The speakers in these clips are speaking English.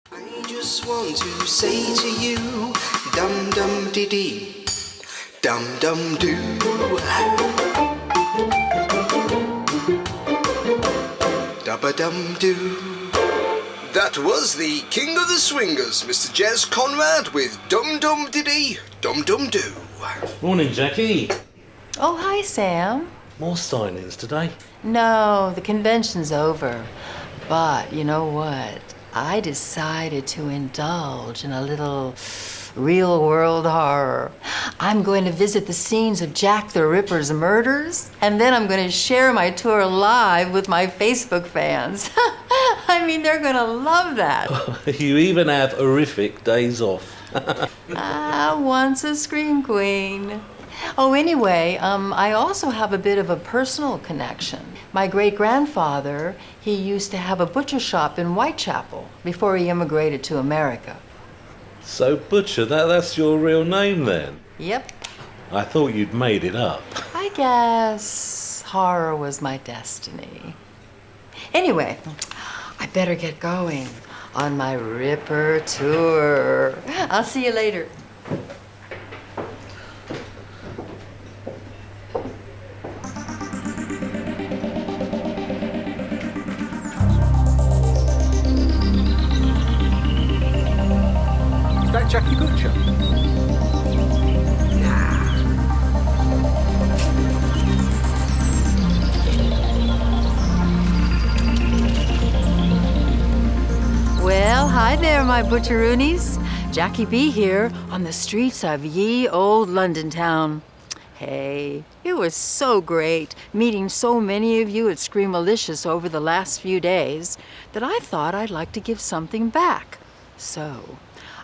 I just want to say to you, dum dum dee dee, dum dum doo. Dubba dum doo. That was the King of the Swingers, Mr. Jez Conrad, with Dum Dum Diddy, Dum Dum Doo. Morning, Jackie. Oh, hi, Sam. More signings today? No, the convention's over. But you know what? I decided to indulge in a little real-world horror. I'm going to visit the scenes of Jack the Ripper's murders, and then I'm going to share my tour live with my Facebook fans. I mean, they're going to love that. You even have horrific days off. Once a scream queen. Oh, anyway, I also have a bit of a personal connection. My great-grandfather, he used to have a butcher shop in Whitechapel before he immigrated to America. So, Butcher, that's your real name then? Yep. I thought you'd made it up. I guess horror was my destiny. Anyway, I better get going on my Ripper tour. I'll see you later. Is that Jackie Butcher? Well, hi there, my butcheroonies. Jackie B here on the streets of ye old London town. Hey, it was so great meeting so many of you at Screamalicious over the last few days that I thought I'd like to give something back. So,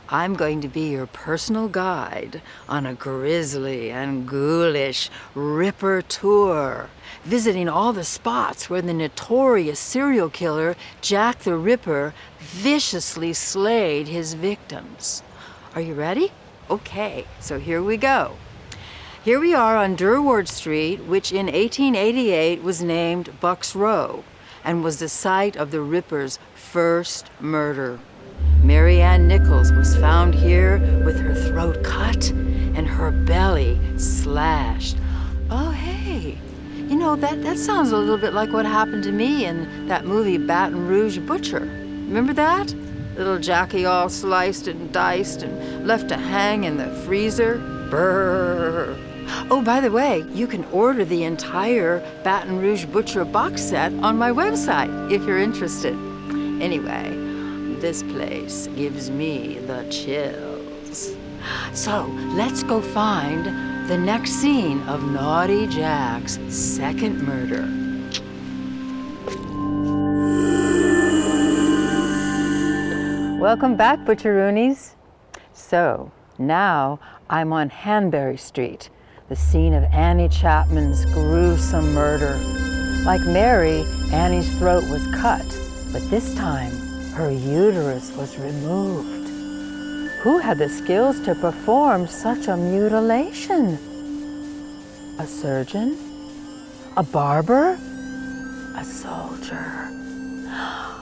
I'm going to be your personal guide on a grisly and ghoulish Ripper tour, visiting all the spots where the notorious serial killer Jack the Ripper viciously slayed his victims. Are you ready? Okay, so here we go. Here we are on Durward Street, which in 1888 was named Buck's Row and was the site of the Ripper's first murder. Mary Ann Nichols was found here with her throat cut and her belly slashed. Oh, hey, you know, that sounds a little bit like what happened to me in that movie Baton Rouge Butcher. Remember that? Little Jackie all sliced and diced and left to hang in the freezer. Brrr. Oh, by the way, you can order the entire Baton Rouge Butcher box set on my website if you're interested. Anyway, this place gives me the chills. So let's go find the next scene of Naughty Jack's second murder. Welcome back, Butcheroonies. So now I'm on Hanbury Street, the scene of Annie Chapman's gruesome murder. Like Mary, Annie's throat was cut, but this time her uterus was removed. Who had the skills to perform such a mutilation? A surgeon? A barber? A soldier?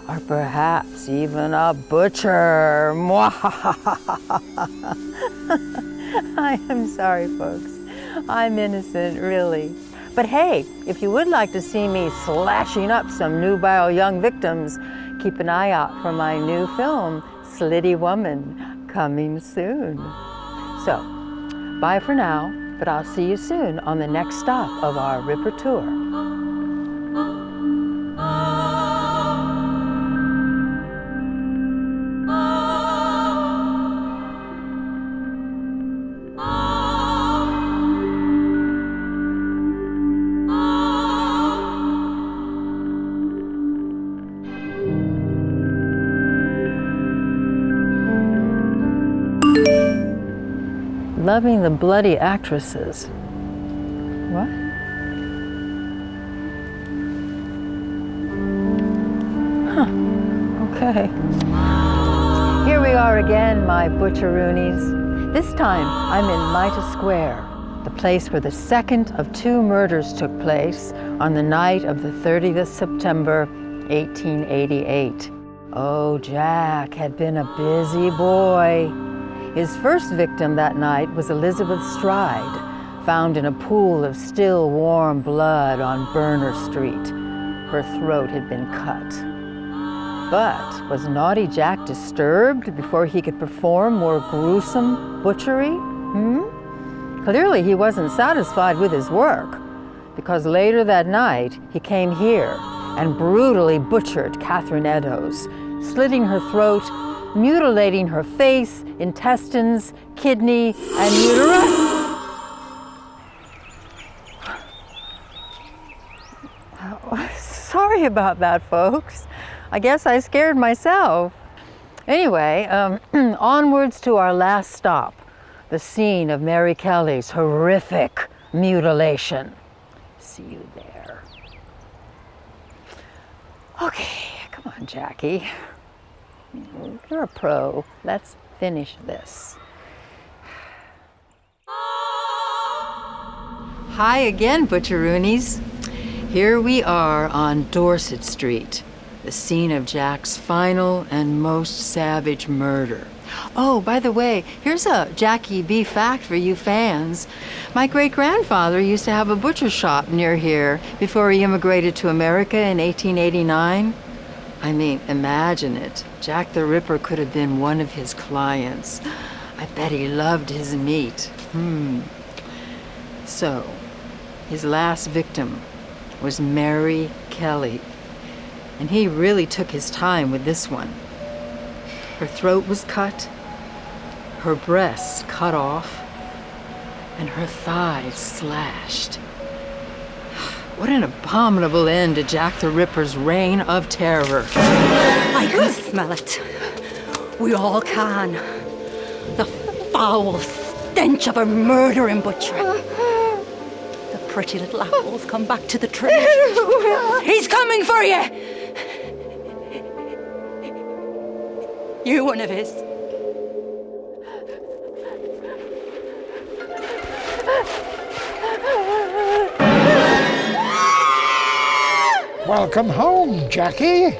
Or perhaps even a butcher? I am sorry, folks. I'm innocent, really. But hey, if you would like to see me slashing up some nubile young victims, keep an eye out for my new film, Slitty Woman, coming soon. So, bye for now, but I'll see you soon on the next stop of our Ripper tour. Loving the bloody actresses. What? Huh, okay. Here we are again, my butcheroonies. This time, I'm in Mitre Square, the place where the second of two murders took place on the night of the 30th of September, 1888. Oh, Jack had been a busy boy. His first victim that night was Elizabeth Stride, found in a pool of still warm blood on Burner Street. Her throat had been cut. But was naughty Jack disturbed before he could perform more gruesome butchery? Clearly he wasn't satisfied with his work, because later that night he came here and brutally butchered Catherine Eddowes, slitting her throat, mutilating her face, intestines, kidney, and uterus. Sorry about that, folks. I guess I scared myself. Anyway, onwards to our last stop, the scene of Mary Kelly's horrific mutilation. See you there. Okay, come on, Jackie. You're a pro. Let's finish this. Hi again, Butcheroonies. Here we are on Dorset Street, the scene of Jack's final and most savage murder. Oh, by the way, here's a Jackie B fact for you fans. My great-grandfather used to have a butcher shop near here before he immigrated to America in 1889. I mean, imagine it. Jack the Ripper could have been one of his clients. I bet he loved his meat. So, his last victim was Mary Kelly. And he really took his time with this one. Her throat was cut, her breasts cut off, and her thighs slashed. What an abominable end to Jack the Ripper's reign of terror. I can smell it. We all can. The foul stench of a murdering butchery. The pretty little apples come back to the tree. He's coming for you! You're one of his. Welcome home, Jackie.